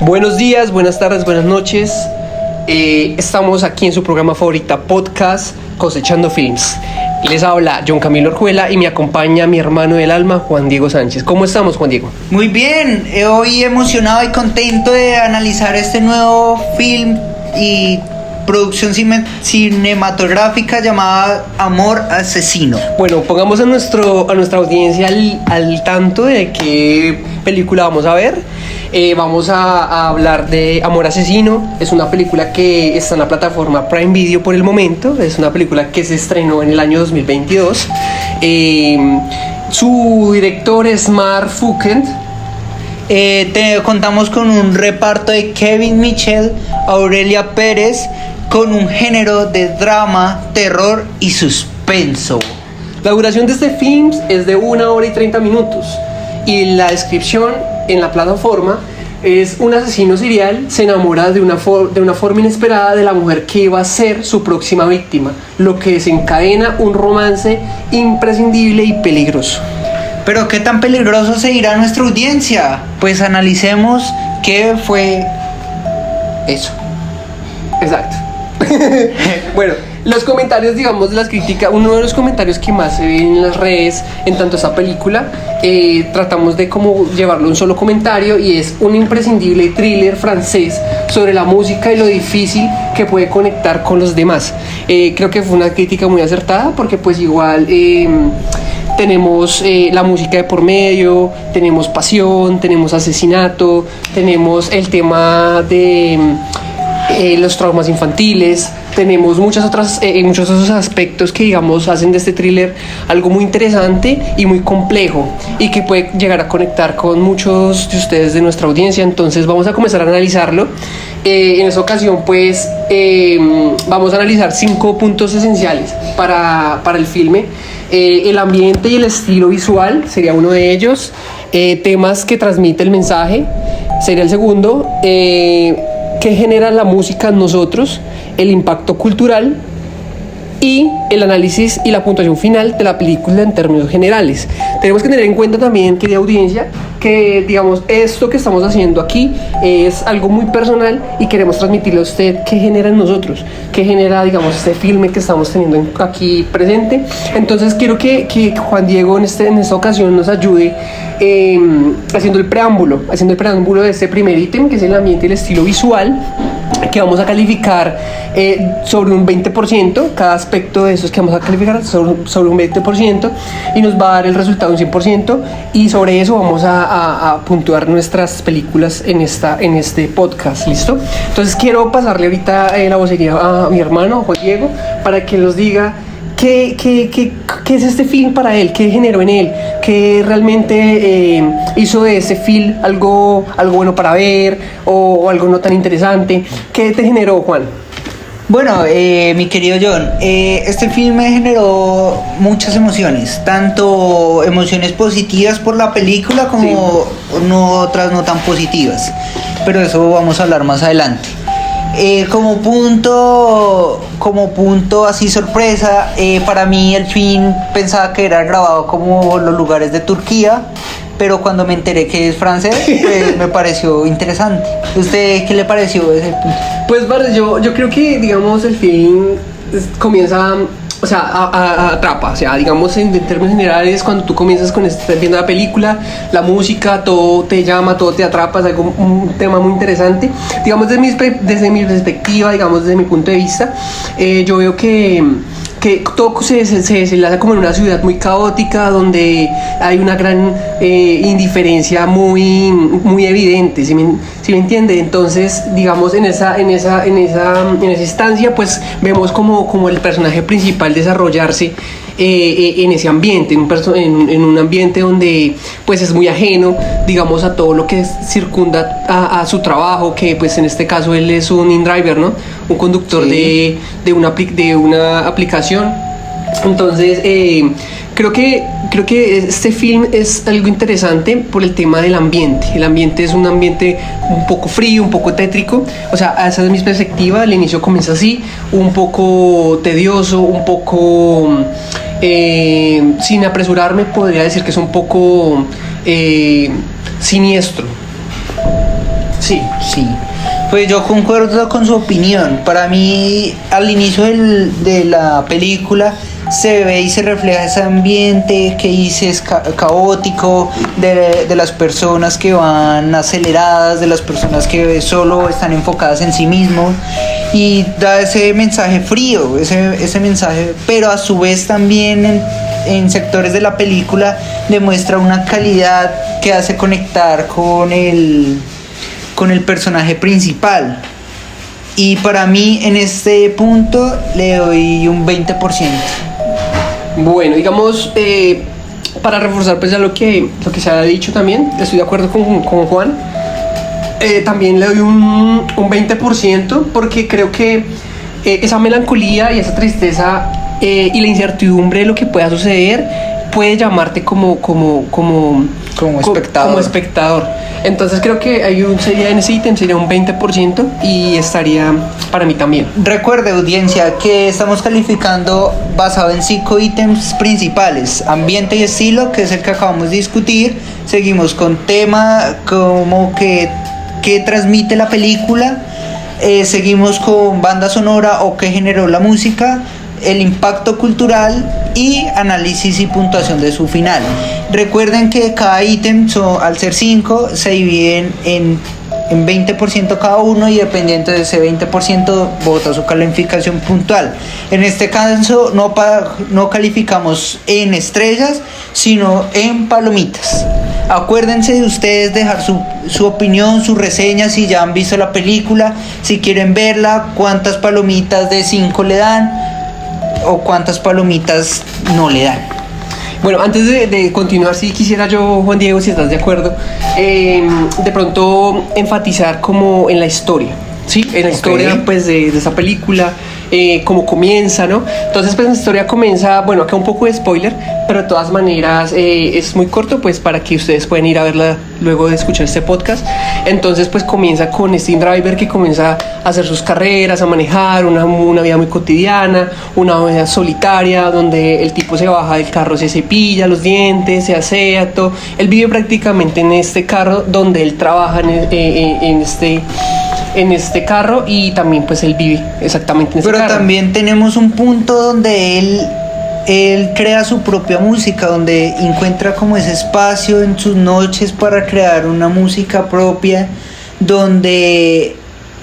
Buenos días, buenas tardes, buenas noches. Estamos aquí en su programa favorita podcast Cosechando Films. Les habla John Camilo Orjuela y me acompaña mi hermano del alma, Juan Diego Sánchez. ¿Cómo estamos, Juan Diego? Muy bien, hoy emocionado y contento de analizar este nuevo film y producción cinematográfica llamada Amor Asesino. Bueno, pongamos a nuestra audiencia al tanto de qué película vamos a ver. Vamos a hablar de Amor Asesino. Es una película que está en la plataforma Prime Video por el momento. Es una película que se estrenó en el año 2022. Su director es Mark Fukent. Contamos con un reparto de Kevin Mitchell, Aurelia Pérez, con un género de drama, terror y suspenso. La duración de este film es de 1 hora y 30 minutos. Y la descripción en la plataforma es: un asesino serial se enamora de una forma inesperada de la mujer que iba a ser su próxima víctima, lo que desencadena un romance imprescindible y peligroso. Pero ¿qué tan peligroso seguirá nuestra audiencia? Pues analicemos qué fue eso. Exacto. Bueno, los comentarios, digamos, las críticas, uno de los comentarios que más se ven en las redes en tanto a esta película, tratamos de como llevarlo a un solo comentario, y es un imprescindible thriller francés sobre la música y lo difícil que puede conectar con los demás. Creo que fue una crítica muy acertada, porque pues igual tenemos la música de por medio, tenemos pasión, tenemos asesinato, tenemos el tema de los traumas infantiles, tenemos muchos otros aspectos que, digamos, hacen de este thriller algo muy interesante y muy complejo, y que puede llegar a conectar con muchos de ustedes de nuestra audiencia. Entonces vamos a comenzar a analizarlo. En esta ocasión pues vamos a analizar 5 puntos esenciales para el filme. El ambiente y el estilo visual sería uno de ellos. Temas que transmite el mensaje sería el segundo. ¿Qué genera la música en nosotros? El impacto cultural y el análisis y la puntuación final de la película en términos generales. Tenemos que tener en cuenta también, querida audiencia, que, digamos, esto que estamos haciendo aquí es algo muy personal y queremos transmitirle a usted qué genera en nosotros, qué genera, digamos, este filme que estamos teniendo aquí presente. Entonces quiero que Juan Diego en esta ocasión nos ayude haciendo el preámbulo de este primer ítem, que es el ambiente y el estilo visual, que vamos a calificar sobre un 20%. Cada aspecto de esos que vamos a calificar sobre un 20%, y nos va a dar el resultado un 100%, y sobre eso vamos a puntuar nuestras películas en este podcast. ¿Listo? Entonces quiero pasarle ahorita la vocería a mi hermano Juan Diego para que nos diga ¿qué es este film para él? ¿Qué generó en él? ¿Qué realmente hizo de ese film algo bueno para ver, o algo no tan interesante? ¿Qué te generó, Juan? Bueno, mi querido John, este film me generó muchas emociones, tanto emociones positivas por la película como otras no tan positivas, pero eso vamos a hablar más adelante. Como punto así sorpresa, para mí el film pensaba que era grabado como los lugares de Turquía, pero cuando me enteré que es francés, pues me pareció interesante. ¿Usted qué le pareció ese punto? Pues vale, yo creo que, digamos, el film comienza, o sea, atrapa, o sea, digamos, en términos generales, cuando tú comienzas viendo la película, la música, todo te llama, todo te atrapa, es un tema muy interesante. Digamos, desde mi perspectiva, digamos, desde mi punto de vista, yo veo que todo se desenlaza como en una ciudad muy caótica, donde hay una gran indiferencia muy evidente, ¿sí me entiende? Entonces, digamos, en esa instancia, pues vemos como el personaje principal desarrollarse en ese ambiente, en un ambiente donde pues es muy ajeno, digamos, a todo lo que circunda a su trabajo, que pues en este caso él es un InDriver, ¿no? Un conductor de una aplicación. Entonces creo que este film es algo interesante por el tema del ambiente. El ambiente es un ambiente un poco frío, un poco tétrico. O sea, esa es mi perspectiva. El inicio comienza así, un poco tedioso, un poco sin apresurarme, podría decir que es un poco siniestro. Sí. Sí, pues yo concuerdo con su opinión. Para mí, al inicio de la película se ve y se refleja ese ambiente que dices caótico, de las personas que van aceleradas, de las personas que solo están enfocadas en sí mismos, y da ese mensaje frío, ese mensaje, pero a su vez también en sectores de la película demuestra una calidad que hace conectar con el personaje principal. Y para mí en este punto le doy un 20%. Bueno, digamos, para reforzar pues ya lo que se ha dicho también, estoy de acuerdo con Juan. También le doy un 20% porque creo que esa melancolía y esa tristeza y la incertidumbre de lo que pueda suceder puede llamarte como espectador. Entonces creo que sería en ese ítem sería un 20% y estaría para mí también. Recuerde, audiencia, que estamos calificando basado en 5 ítems principales: ambiente y estilo, que es el que acabamos de discutir. Seguimos con tema, como que transmite la película. Seguimos con banda sonora o qué generó la música, el impacto cultural y análisis y puntuación de su final. Recuerden que cada ítem, al ser 5, se dividen en 20% cada uno, y dependiente de ese 20% vota su calificación puntual. En este caso no calificamos en estrellas, sino en palomitas. Acuérdense de ustedes dejar su opinión, su reseña, si ya han visto la película, si quieren verla, cuántas palomitas de 5 le dan o cuántas palomitas no le dan. Bueno, antes de continuar, si quisiera yo, Juan Diego, si estás de acuerdo, de pronto enfatizar como en la historia, ¿sí? En la historia pues de esa película, cómo comienza, ¿no? Entonces pues la historia comienza, bueno, acá un poco de spoiler, pero de todas maneras es muy corto pues para que ustedes puedan ir a verla luego de escuchar este podcast. Entonces pues comienza con Steve Driver, que comienza a hacer sus carreras, a manejar una vida muy cotidiana, una vida solitaria, donde el tipo se baja del carro, se cepilla los dientes, se asea todo. Él vive prácticamente en este carro donde él trabaja en este carro, y también pues él vive exactamente en ese carro. Pero también tenemos un punto donde él crea su propia música, donde encuentra como ese espacio en sus noches para crear una música propia, donde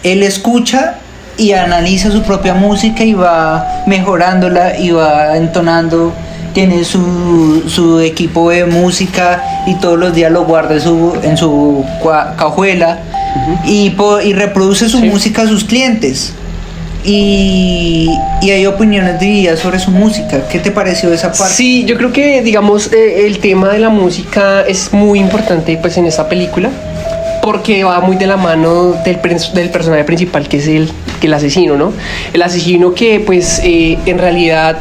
él escucha y analiza su propia música y va mejorándola y va entonando. Tiene su equipo de música y todos los días lo guarda en su cajuela. Uh-huh. Y reproduce su música a sus clientes. Y hay opiniones divididas sobre su música. ¿Qué te pareció esa parte? Sí, yo creo que digamos el tema de la música es muy importante pues en esta película, porque va muy de la mano del personaje principal, que es el asesino, ¿no? El asesino que pues en realidad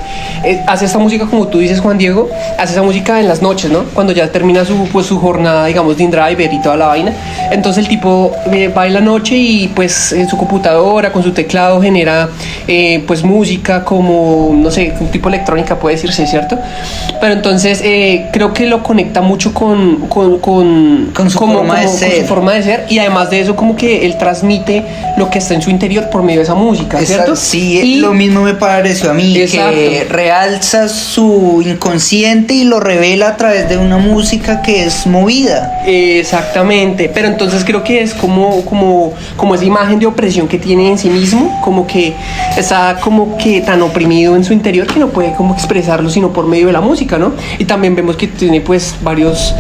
hace esta música, como tú dices, Juan Diego, hace esa música en las noches, ¿no? Cuando ya termina su jornada, digamos, de InDriver y toda la vaina. Entonces el tipo va en la noche y pues en su computadora, con su teclado, genera pues música como, no sé, un tipo electrónica puede decirse, ¿cierto? Pero entonces creo que lo conecta mucho con su forma de ser, y además de eso como que él transmite lo que está en su interior por medio de esa música, ¿cierto? Sí, y lo mismo me pareció a mí. Exacto. Que realza su inconsciente y lo revela a través de una música que es movida. Exactamente, pero entonces creo que es como esa imagen de opresión que tiene en sí mismo, como que está como que tan oprimido en su interior que no puede como expresarlo sino por medio de la música, ¿no? Y también vemos que tiene pues varios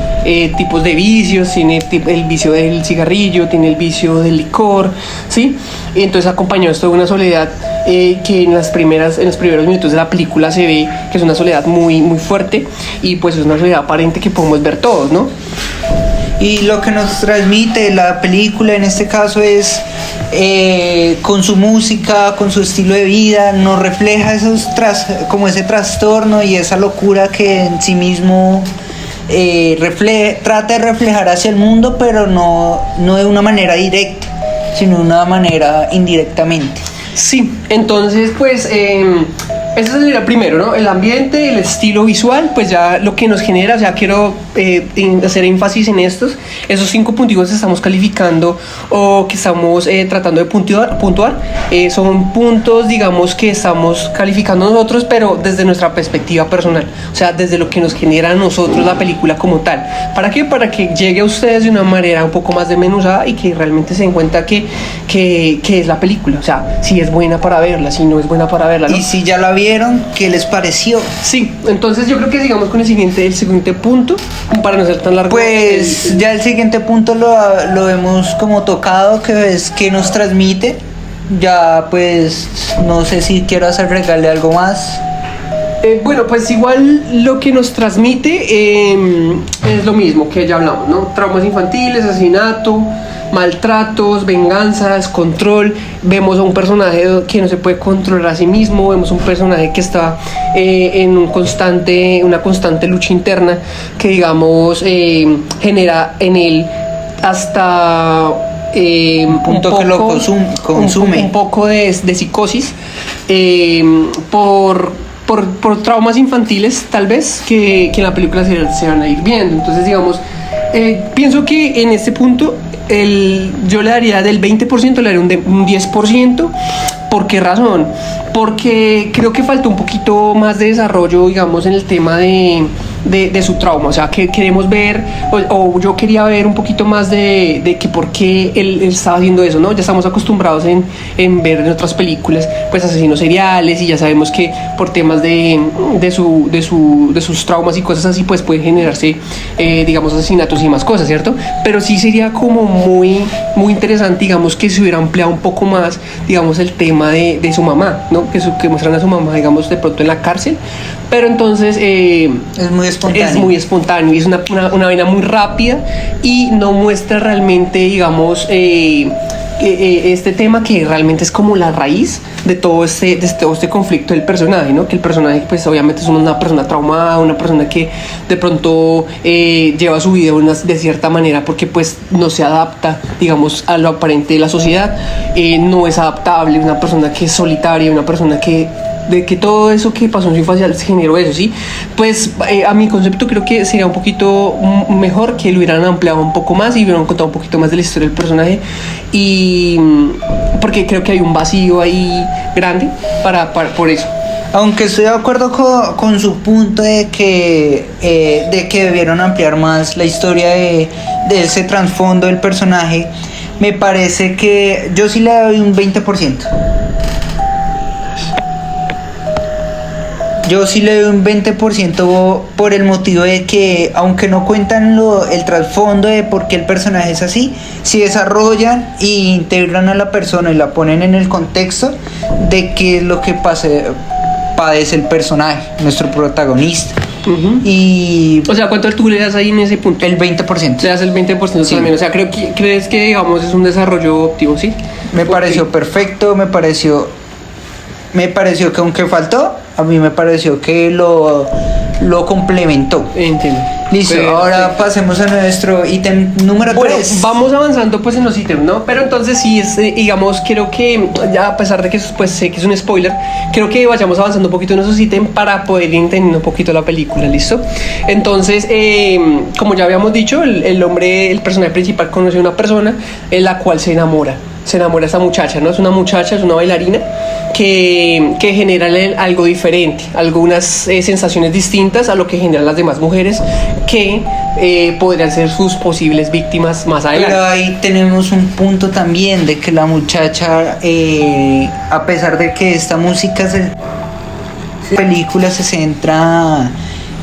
tipos de vicios, tiene el vicio del cigarrillo, tiene el vicio del licor, ¿sí? Y entonces acompañó esto de una soledad que en los primeros minutos de la película se ve que es una soledad muy, muy fuerte, y pues es una soledad aparente que podemos ver todos, ¿no? Y lo que nos transmite la película en este caso es, con su música, con su estilo de vida, nos refleja como ese trastorno y esa locura que en sí mismo trata de reflejar hacia el mundo, pero no de una manera directa, sino de una manera indirectamente. Sí, entonces pues Eso sería primero, ¿no? El ambiente, el estilo visual, pues ya lo que nos genera, o sea, quiero hacer énfasis en esos 5 puntos que estamos calificando o que estamos tratando de puntuar son puntos, digamos, que estamos calificando nosotros, pero desde nuestra perspectiva personal, o sea, desde lo que nos genera a nosotros la película como tal. ¿Para qué? Para que llegue a ustedes de una manera un poco más desmenuzada y que realmente se den cuenta que es la película, o sea, si es buena para verla, si no es buena para verla, ¿no? Y si ya la vieron, ¿qué les pareció? Sí, entonces yo creo que sigamos con el siguiente punto, para no ser tan largo. Pues ya el siguiente punto lo hemos como tocado, que es que nos transmite. Ya pues no sé si quiero agregarle algo más. Bueno, pues igual lo que nos transmite es lo mismo que ya hablamos, ¿no? Traumas infantiles, asesinato, maltratos, venganzas, control. Vemos a un personaje que no se puede controlar a sí mismo. Vemos un personaje que está en una constante lucha interna que, digamos, genera en él hasta un punto que lo consume. Un poco de psicosis por traumas infantiles, tal vez, que en la película se van a ir viendo. Entonces, digamos, pienso que en este punto yo le daría del 20%, le daría un 10%. ¿Por qué razón? Porque creo que faltó un poquito más de desarrollo, digamos, en el tema de su trauma. O sea, que queremos ver, o yo quería ver un poquito más de que por qué él estaba haciendo eso, ¿no? Ya estamos acostumbrados en ver en otras películas, pues, asesinos seriales, y ya sabemos que por temas de sus traumas y cosas así, pues pueden generarse, digamos, asesinatos y más cosas, ¿cierto? Pero sí sería como muy, muy interesante, digamos, que se hubiera ampliado un poco más, digamos, el tema de su mamá, ¿no? Que muestran a su mamá, digamos, de pronto en la cárcel. Pero entonces es muy espontáneo y es una vaina muy rápida y no muestra realmente, digamos, este tema que realmente es como la raíz de todo este conflicto del personaje, ¿no? Que el personaje, pues, obviamente es una persona traumada, una persona que de pronto lleva su vida de cierta manera porque, pues, no se adapta, digamos, a lo aparente de la sociedad, no es adaptable, una persona que es solitaria, una persona que todo eso que pasó en su infancia se generó eso, ¿sí? Pues a mi concepto creo que sería un poquito mejor que lo hubieran ampliado un poco más y hubieran contado un poquito más de la historia del personaje, y porque creo que hay un vacío ahí grande por eso. Aunque estoy de acuerdo con su punto de que debieron ampliar más la historia de ese trasfondo del personaje, me parece que yo sí le doy un 20%. Yo sí le doy un 20% por el motivo de que, aunque no cuentan el trasfondo de por qué el personaje es así, sí desarrollan e integran a la persona y la ponen en el contexto de qué es lo que padece el personaje, nuestro protagonista. Uh-huh. Y o sea, ¿cuánto tú le das ahí en ese punto? El 20%. Le das el 20% sí. También. O sea, ¿crees que, digamos, es un desarrollo óptimo, sí? Me pareció perfecto, me pareció que aunque faltó, a mí me pareció que lo complementó. Entiendo. Listo, ahora pasemos a nuestro ítem número 3. Bueno, vamos avanzando pues en los ítems, ¿no? Pero entonces sí, digamos, creo que ya, a pesar de que pues sé que es un spoiler, creo que vayamos avanzando un poquito en esos ítems para poder ir entendiendo un poquito la película, ¿listo? Entonces, como ya habíamos dicho, el personaje principal conoce a una persona en la cual se enamora de esta muchacha, ¿no? Es una bailarina que genera algo diferente, algunas sensaciones distintas a lo que generan las demás mujeres que podrían ser sus posibles víctimas más adelante. Pero ahí tenemos un punto también de que la muchacha, a pesar de que esta película se centra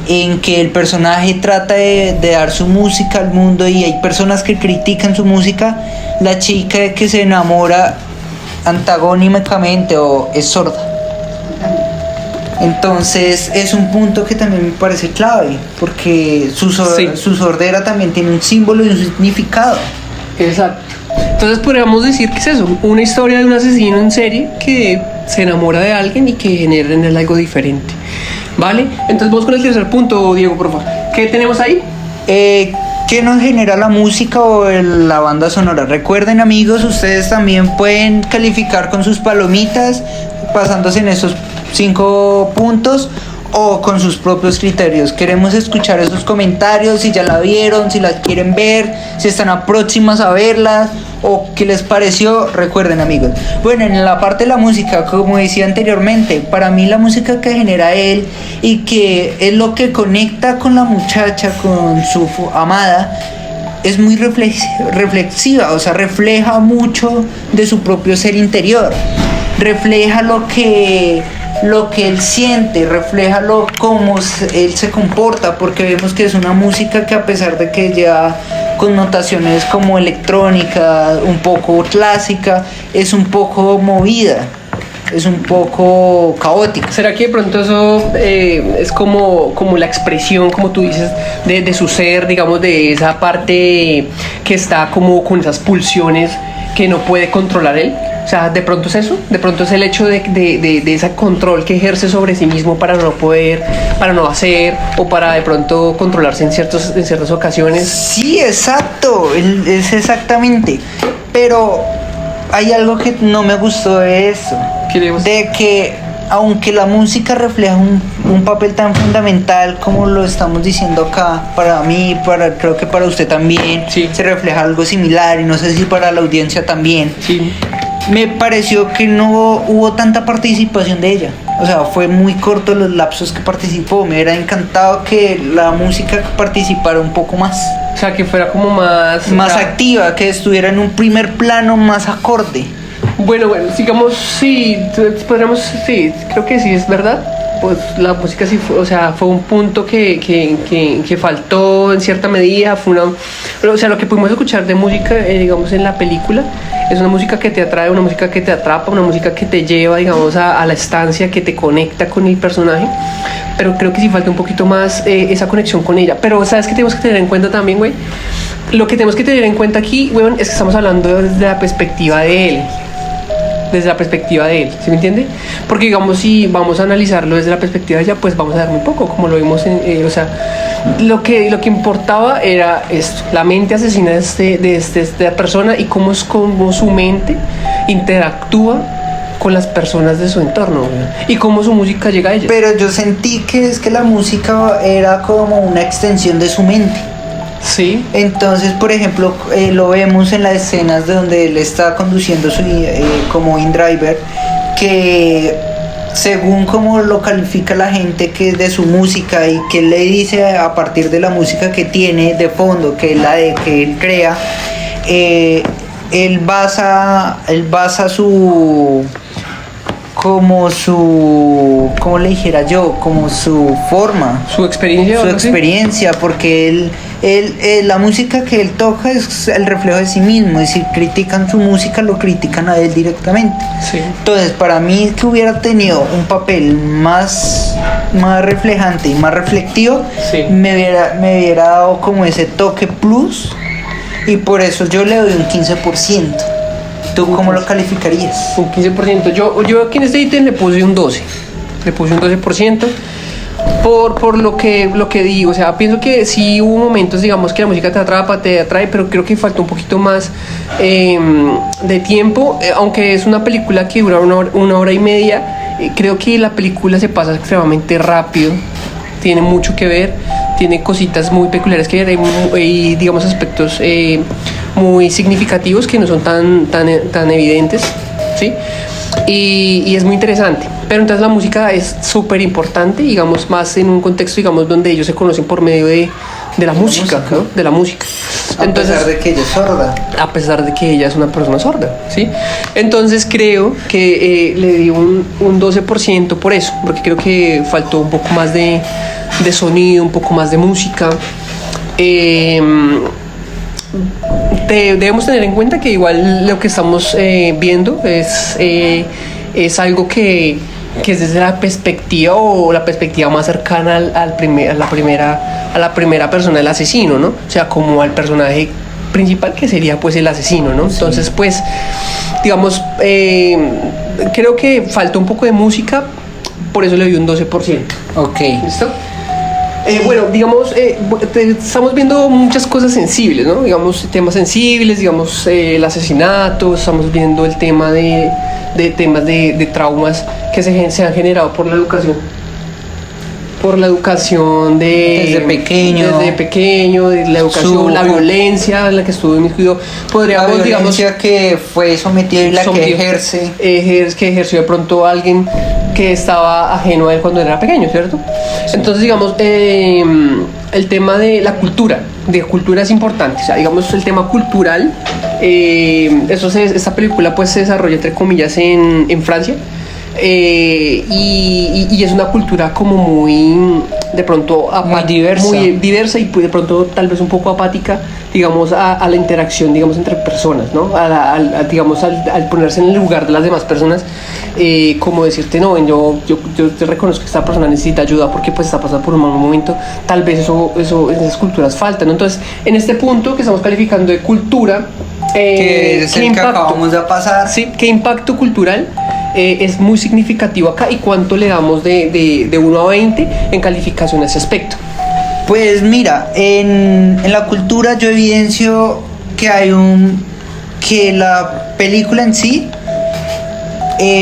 en que el personaje trata de dar su música al mundo y hay personas que critican su música, la chica que se enamora antagónicamente o es sorda. Entonces es un punto que también me parece clave, porque su sordera también tiene un símbolo y un significado. Exacto. Entonces podríamos decir que es eso, una historia de un asesino en serie que se enamora de alguien y que genera en él algo diferente. ¿Vale? Entonces vamos con el tercer punto, Diego, por favor. ¿Qué tenemos ahí? ¿Qué nos genera la música o la banda sonora? Recuerden, amigos, ustedes también pueden calificar con sus palomitas, basándose en esos 5 puntos o con sus propios criterios. Queremos escuchar esos comentarios, si ya la vieron, si las quieren ver, si están próximas a verlas o qué les pareció. Recuerden, amigos. Bueno, en la parte de la música, como decía anteriormente, para mí la música que genera él y que es lo que conecta con la muchacha, con su amada, es muy reflexiva, o sea, refleja mucho de su propio ser interior, refleja lo que él siente, refleja cómo él se comporta, porque vemos que es una música que, a pesar de que lleva connotaciones como electrónica, un poco clásica, es un poco movida, es un poco caótica. ¿Será que de pronto eso es como la expresión, como tú dices, de su ser, digamos, de esa parte que está como con esas pulsiones que no puede controlar él? O sea, de pronto es eso, de pronto es el hecho de ese control que ejerce sobre sí mismo para no poder, para no hacer, o para de pronto controlarse en ciertas ocasiones. Sí, exacto, es exactamente. Pero hay algo que no me gustó de eso. ¿Qué le gusta? De que, aunque la música refleja un papel tan fundamental como lo estamos diciendo acá, para mí, creo que para usted también, sí, se refleja algo similar, y no sé si para la audiencia también. Sí. Me pareció que no hubo tanta participación de ella. O sea, fue muy corto los lapsos que participó. Me hubiera encantado que la música participara un poco más. O sea, que fuera como más activa, que estuviera en un primer plano más acorde. Bueno, digamos, sí, podríamos, sí, creo que sí, es verdad. Pues la música sí fue, o sea, fue un punto que faltó en cierta medida. O sea, lo que pudimos escuchar de música, digamos, en la película, es una música que te atrae, una música que te atrapa, una música que te lleva, digamos, a la estancia, que te conecta con el personaje. Pero creo que sí falta un poquito más esa conexión con ella. Pero, ¿sabes qué tenemos que tener en cuenta también, güey? Lo que tenemos que tener en cuenta aquí, güey, es que estamos hablando desde la perspectiva de él. Desde la perspectiva de él, ¿sí me entiende? Porque, digamos, si vamos a analizarlo desde la perspectiva de ella, pues vamos a ver muy poco, como lo vimos o sea, lo que importaba era esto, la mente asesina de esta persona, y cómo su mente interactúa con las personas de su entorno, y cómo su música llega a ella. Pero yo sentí que la música era como una extensión de su mente. Sí. Entonces, por ejemplo, lo vemos en las escenas de donde él está conduciendo como InDriver, que según como lo califica la gente que es de su música, y que le dice a partir de la música que tiene de fondo, que es la que él crea, él basa ¿cómo le dijera yo? Como su forma, su experiencia, porque la música que él toca es el reflejo de sí mismo, y si critican su música, lo critican a él directamente. Sí. Entonces, para mí, que hubiera tenido un papel más reflejante y más reflectivo, sí, me hubiera dado como ese toque plus, y por eso yo le doy un 15%. ¿Tú cómo lo calificarías? Un 15%. Yo aquí en este ítem le puse un 12%. Le puse un 12%. Por lo que digo, o sea, pienso que sí hubo momentos, digamos, que la música te atrae, pero creo que falta un poquito más de tiempo, aunque es una película que dura una hora y media. Creo que la película se pasa extremadamente rápido, tiene mucho que ver, tiene cositas muy peculiares que ver, hay digamos, aspectos muy significativos que no son tan evidentes, ¿sí? Y es muy interesante. Pero entonces la música es súper importante, digamos, más en un contexto, digamos, donde ellos se conocen por medio de la música, ¿no? De la música. Entonces, a pesar de que ella es sorda. A pesar de que ella es una persona sorda, ¿sí? Entonces creo que le di un 12% por eso, porque creo que faltó un poco más de sonido, un poco más de música. Debemos tener en cuenta que igual lo que estamos viendo es algo que es desde la perspectiva, o la perspectiva más cercana a la primera persona del asesino, ¿no? O sea, como al personaje principal, que sería pues el asesino, ¿no? Sí. Entonces, pues, digamos, creo que falta un poco de música, por eso le doy un 12%. Ok. ¿Listo? Bueno, digamos, estamos viendo muchas cosas sensibles, ¿no? Digamos, temas sensibles, digamos, el asesinato, estamos viendo el tema de temas de traumas que se han generado por la educación. Por la educación Desde pequeño, de la educación, la violencia en la que estuvo inmiscuido. Podríamos, la violencia que fue sometido y la que ejerce. Que ejerció de pronto alguien que estaba ajeno a él cuando era pequeño, ¿cierto? Sí. Entonces, digamos, el tema de la cultura es importante. O sea, digamos, el tema cultural, esta película pues se desarrolla, entre comillas, en Francia. Y es una cultura como muy de pronto muy diversa y de pronto tal vez un poco apática, digamos, a la interacción, digamos, entre personas, ¿no? Digamos, al ponerse en el lugar de las demás personas, como decirte, no, yo te reconozco que esta persona necesita ayuda porque pues está pasando por un mal momento. Tal vez eso esas culturas faltan, ¿no? Entonces, en este punto que estamos calificando de cultura, que es el que acabamos de pasar. Sí, ¿qué impacto cultural es muy significativo acá y cuánto le damos de 1 a 20 en calificación a ese aspecto? Pues mira, en la cultura yo evidencio que que la película en sí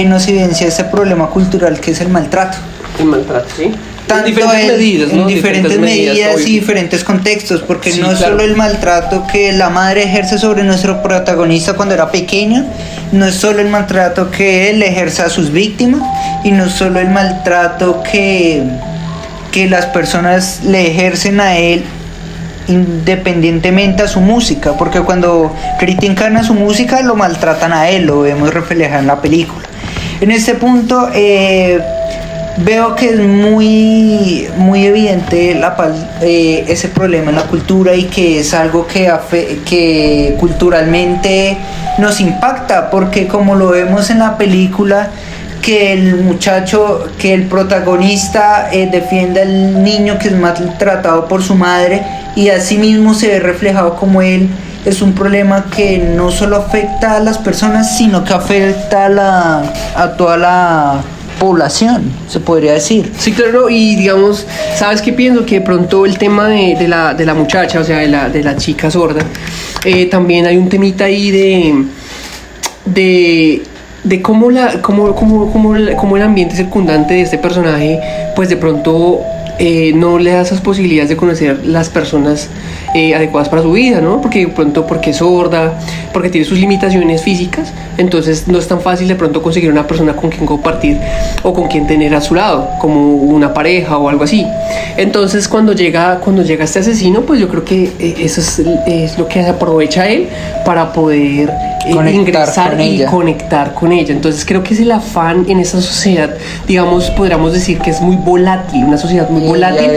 nos evidencia ese problema cultural que es el maltrato. El maltrato, sí. Tanto en diferentes medidas y diferentes contextos, porque sí, no es solo el maltrato que la madre ejerce sobre nuestro protagonista cuando era pequeño, no es solo el maltrato que él ejerce a sus víctimas, y no es solo el maltrato que las personas le ejercen a él independientemente a su música, porque cuando critican a su música lo maltratan a él, lo vemos reflejado en la película. En este punto veo que es muy evidente ese problema en la cultura y que es algo que culturalmente nos impacta, porque como lo vemos en la película, que el protagonista defiende al niño que es maltratado por su madre, y así mismo se ve reflejado como él es un problema que no solo afecta a las personas, sino que afecta a toda la población, se podría decir. Sí, claro, y digamos, ¿sabes qué pienso? Que de pronto el tema de la muchacha, o sea, de la chica sorda, también hay un temita ahí de cómo el ambiente circundante de este personaje, pues de pronto no le da esas posibilidades de conocer las personas adecuadas para su vida, ¿no? Porque de pronto, porque es sorda, porque tiene sus limitaciones físicas, entonces no es tan fácil de pronto conseguir una persona con quien compartir o con quien tener a su lado, como una pareja o algo así. Entonces cuando llega este asesino, pues yo creo que eso es lo que aprovecha él para poder ingresar y conectar con ella. Entonces creo que es el afán en esa sociedad, digamos, podríamos decir que es muy volátil, una sociedad muy volátil.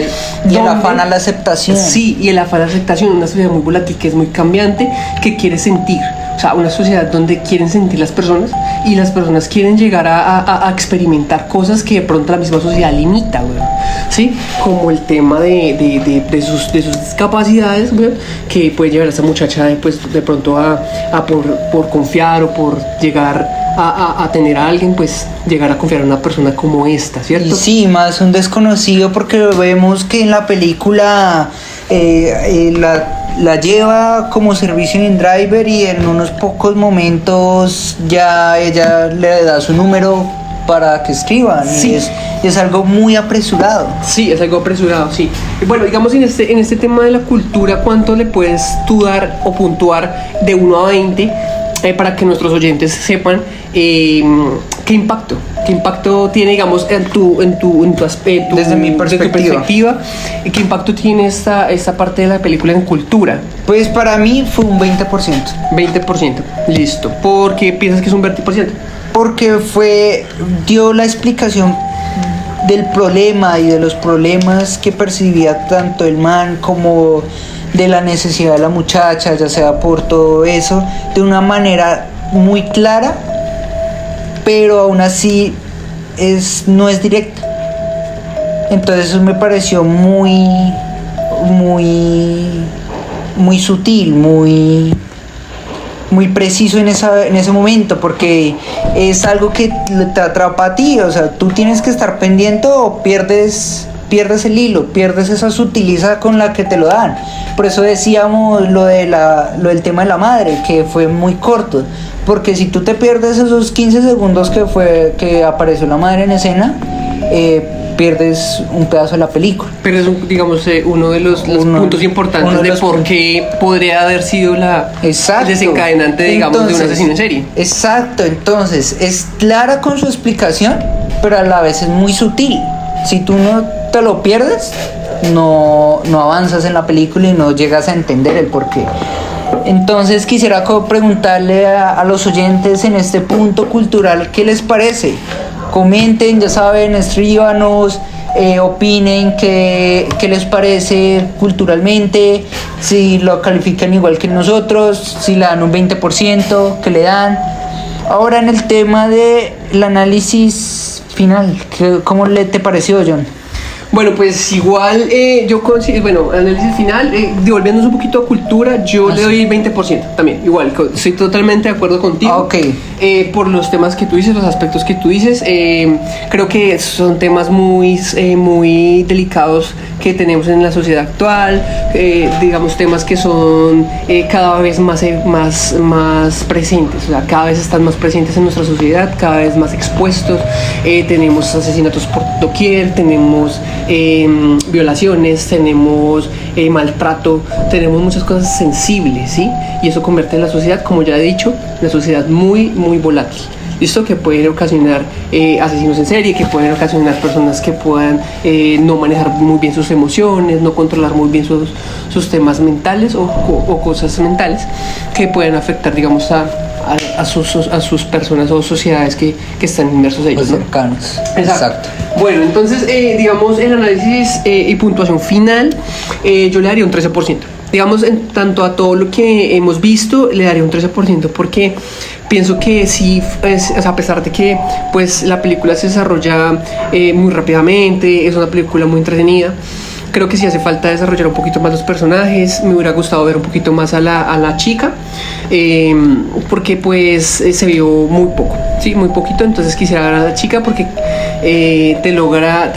Y el afán a la aceptación. Sí, y el afán a la aceptación, una sociedad muy volátil que es muy cambiante, que quiere sentir. O sea, una sociedad donde quieren sentir las personas y las personas quieren llegar a experimentar cosas que de pronto la misma sociedad limita, güey. ¿Sí? Como el tema de sus discapacidades, güey, que puede llevar a esa muchacha pues, de pronto por confiar o por llegar a tener a alguien, pues llegar a confiar en una persona como esta, ¿cierto? Y sí, más un desconocido, porque vemos que en la película la lleva como servicio en driver y en unos pocos momentos ya ella le da su número para que escriban. Sí. Y es algo muy apresurado. Sí, es algo apresurado, sí. Bueno, digamos en este tema de la cultura, ¿cuánto le puedes tú dar o puntuar de 1 a 20 para que nuestros oyentes sepan qué impacto tiene, digamos, en tu aspecto, desde mi perspectiva, qué impacto tiene esta parte de la película en cultura? Pues para mí fue un 20%. 20%, listo. ¿Por qué piensas que es un 20%? Porque dio la explicación del problema y de los problemas que percibía tanto el man como de la necesidad de la muchacha, ya sea por todo eso, de una manera muy clara, pero aún así no es directa. Entonces eso me pareció muy sutil, muy preciso en ese momento, porque es algo que te atrapa a ti. O sea, tú tienes que estar pendiente o pierdes pierdes el hilo, pierdes esa sutileza con la que te lo dan. Por eso decíamos lo del tema de la madre, que fue muy corto, porque si tú te pierdes esos 15 segundos que apareció la madre en escena, pierdes un pedazo de la película. Pero es, digamos, uno de los puntos importantes de por qué podría haber sido el desencadenante, digamos, de un asesino en serie. Exacto, entonces es clara con su explicación, pero a la vez es muy sutil. Si tú no te lo pierdes, no avanzas en la película y no llegas a entender el porqué. Entonces quisiera preguntarle a los oyentes en este punto cultural, ¿qué les parece? Comenten, ya saben, escríbanos, opinen qué les parece culturalmente, si lo califican igual que nosotros, si le dan un 20%, que le dan. Ahora en el tema del análisis final, ¿cómo te pareció, John? Bueno, pues igual yo considero, bueno, análisis final, devolviéndonos un poquito a cultura, yo le doy 20% también, igual, estoy totalmente de acuerdo contigo. Okay. Por los temas que tú dices, los aspectos que tú dices, creo que son temas muy delicados que tenemos en la sociedad actual, digamos temas que son cada vez más presentes, o sea, cada vez están más presentes en nuestra sociedad, cada vez más expuestos, tenemos asesinatos por doquier, tenemos violaciones, tenemos maltrato, tenemos muchas cosas sensibles, ¿sí? Y eso convierte en la sociedad, como ya he dicho, una sociedad muy volátil. ¿Listo? Que pueden ocasionar asesinos en serie, que pueden ocasionar personas que puedan no manejar muy bien sus emociones, no controlar muy bien sus temas mentales o cosas mentales que pueden afectar, digamos, a sus personas o sociedades que están inmersos en ellos, ¿no? Cercanos. Exacto. Bueno, entonces, digamos, el análisis y puntuación final, yo le daría un 13%. Digamos, en tanto a todo lo que hemos visto, le daría un 13% porque pienso que sí, o sea, a pesar de que pues, la película se desarrolla muy rápidamente, es una película muy entretenida, creo que sí hace falta desarrollar un poquito más los personajes. Me hubiera gustado ver un poquito más a la chica, porque pues se vio muy poco, sí, muy poquito. Entonces quisiera ver a la chica porque te logra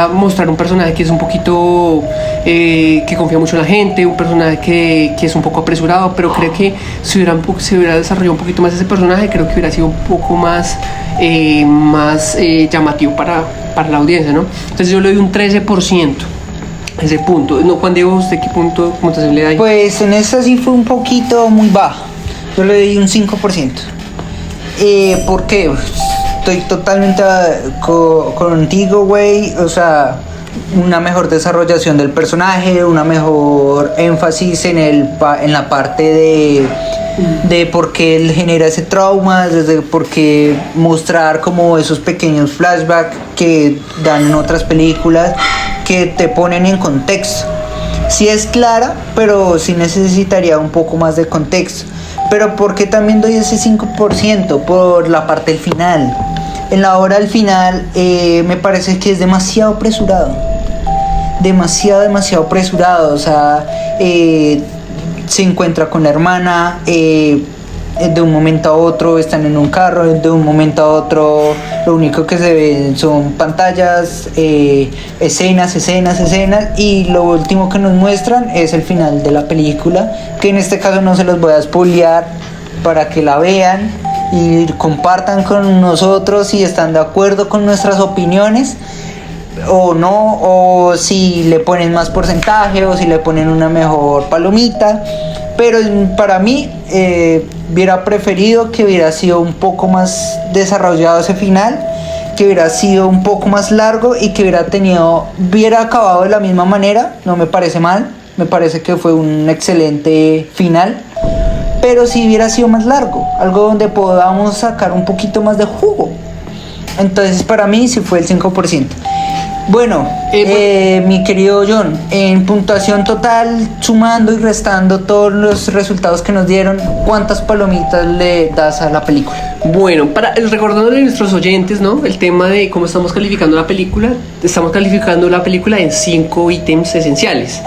mostrar un personaje que es un poquito que confía mucho en la gente, un personaje que es un poco apresurado, pero creo que si hubiera desarrollado un poquito más ese personaje, creo que hubiera sido un poco más llamativo para la audiencia, ¿no? Entonces yo le doy un 13%. Ese punto. No, Juan Diego, ¿usted qué puntuación le da ahí? Pues en esta sí fue un poquito muy bajo. Yo le doy un 5%. ¿Por qué? Estoy totalmente contigo, güey. O sea, una mejor desarrollación del personaje, una mejor énfasis en la parte de por qué él genera ese trauma, desde por qué mostrar como esos pequeños flashbacks que dan en otras películas que te ponen en contexto. Sí es clara, pero sí necesitaría un poco más de contexto. Pero ¿por qué también doy ese 5%? Por la parte del final. En la hora del final me parece que es demasiado apresurado. Demasiado apresurado. O sea, se encuentra con la hermana, de un momento a otro están en un carro, de un momento a otro lo único que se ven son pantallas, escenas, y lo último que nos muestran es el final de la película, que en este caso no se los voy a spoilear para que la vean y compartan con nosotros si están de acuerdo con nuestras opiniones o no, o si le ponen más porcentaje o si le ponen una mejor palomita. Pero para mí hubiera preferido que hubiera sido un poco más desarrollado ese final, que hubiera sido un poco más largo y que hubiera acabado de la misma manera. No me parece mal, me parece que fue un excelente final, pero si hubiera sido más largo, algo donde podamos sacar un poquito más de jugo. Entonces para mí sí fue el 5%. Bueno, mi querido John, en puntuación total, sumando y restando todos los resultados que nos dieron, ¿cuántas palomitas le das a la película? Bueno, recordándole a nuestros oyentes, ¿no? El tema de cómo estamos calificando la película. Estamos calificando la película en 5 ítems esenciales.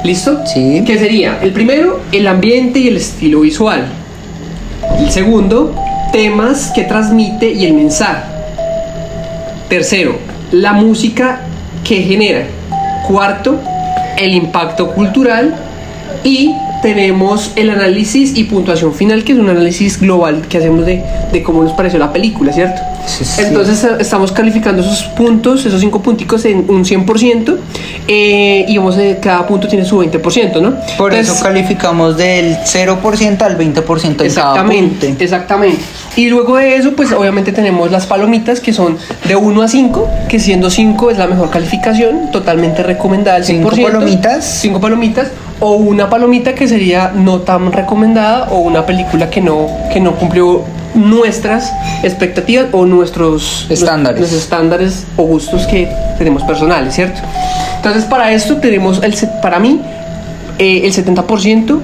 ¿Listo? Sí. ¿Qué sería? El primero, el ambiente y el estilo visual. El segundo, temas que transmite y el mensaje. Tercero, la música que genera. Cuarto, el impacto cultural. Y tenemos el análisis y puntuación final, que es un análisis global que hacemos de cómo nos pareció la película, ¿cierto? Sí, sí. Entonces estamos calificando esos puntos, esos 5 punticos en un 100%, y cada punto tiene su 20%, ¿no? Por Entonces, eso calificamos del 0% al 20% en cada exactamente, punto. Exactamente. Y luego de eso, pues obviamente tenemos las palomitas, que son de 1 a 5, que siendo 5 es la mejor calificación, totalmente recomendada al 100%. 5 palomitas. 5 palomitas, o una palomita que sería no tan recomendada, o una película que no cumplió nuestras expectativas o nuestros estándares o gustos que tenemos personales, ¿cierto? Entonces para esto tenemos para mí el 70%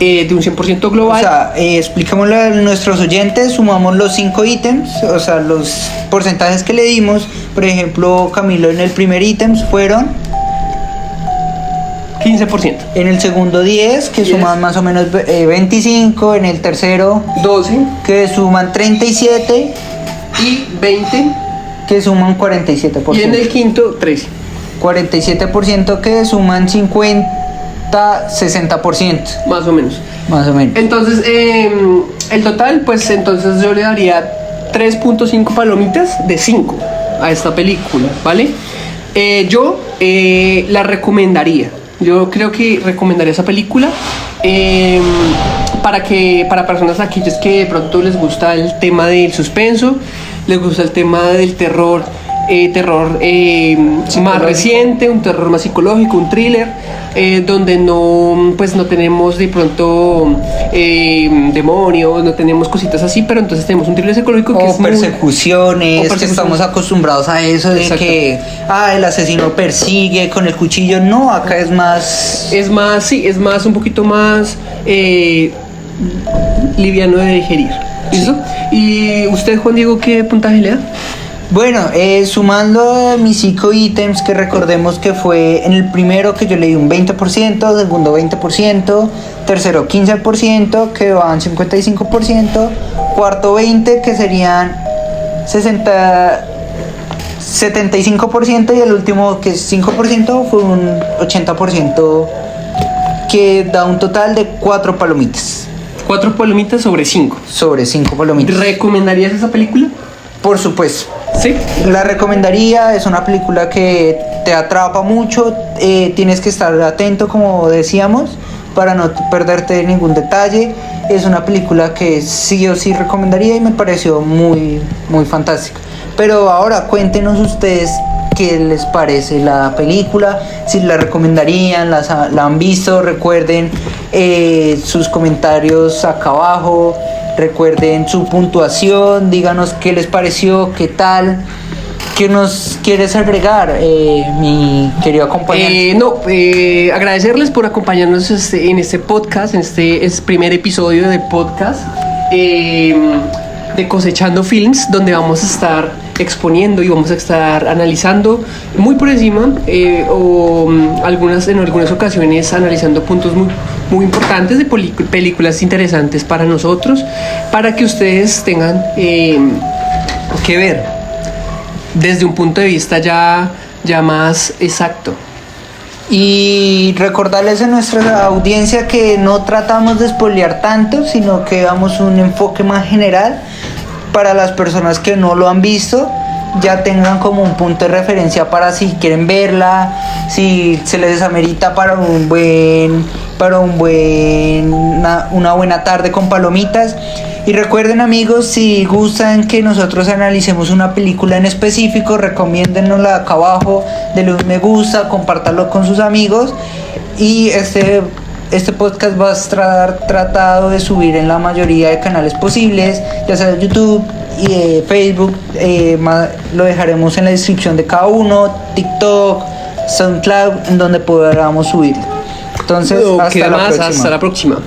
de un 100% global. O sea, explicámosle a nuestros oyentes, sumamos los 5 ítems, o sea, los porcentajes que le dimos. Por ejemplo, Camilo, en el primer ítem fueron 15%. En el segundo 10, que suman más o menos 25. En el tercero 12, que suman 37. Y 20, que suman 47%. Y en el quinto 13. 47%, que suman 60%. Más o menos. Más o menos. Entonces, el total, pues entonces yo le daría 3.5 palomitas de 5 a esta película, ¿vale? Yo la recomendaría. Yo creo que recomendaría esa película para personas aquellas que de pronto les gusta el tema del suspenso, les gusta el tema del terror más reciente, un terror más psicológico, un thriller, donde no tenemos de pronto demonios, no tenemos cositas así, pero entonces tenemos un thriller psicológico que es persecuciones, que estamos acostumbrados a eso de Exacto. que el asesino persigue con el cuchillo. No, acá es más un poquito más liviano de digerir. ¿Listo? ¿Y usted, Juan Diego, qué puntaje le da? Bueno, sumando mis 5 ítems, que recordemos que fue en el primero que yo le di un 20%, segundo 20%, tercero 15%, que van 55%, cuarto 20%, que serían 75%, y el último, que es 5%, fue un 80%, que da un total de 4 palomitas. 4 palomitas sobre 5. Sobre 5 palomitas. ¿Recomendarías esa película? Por supuesto. Sí. La recomendaría, es una película que te atrapa mucho, tienes que estar atento, como decíamos, para no perderte ningún detalle. Es una película que sí o sí recomendaría y me pareció muy, muy fantástica. Pero ahora cuéntenos ustedes qué les parece la película, si la recomendarían, la han visto. Recuerden sus comentarios acá abajo. Recuerden su puntuación, díganos qué les pareció, qué tal, qué nos quieres agregar, mi querido acompañante. Agradecerles por acompañarnos en este podcast, en este primer episodio de podcast de Cosechando Films, donde vamos a estar exponiendo y vamos a estar analizando muy por encima en algunas ocasiones analizando puntos muy importantes de películas interesantes para nosotros, para que ustedes tengan que ver desde un punto de vista ya más exacto. Y recordarles a nuestra audiencia que no tratamos de spoilear tanto, sino que damos un enfoque más general para las personas que no lo han visto, ya tengan como un punto de referencia para si quieren verla, si se les amerita para una buena tarde con palomitas. Y recuerden, amigos, si gustan que nosotros analicemos una película en específico, recomiéndennosla acá abajo, denle un me gusta, compártanlo con sus amigos. Y este podcast va a estar tratado de subir en la mayoría de canales posibles, ya sea YouTube y Facebook. Lo dejaremos en la descripción de cada uno, TikTok, SoundCloud, en donde podamos subirlo. Entonces, hasta la próxima.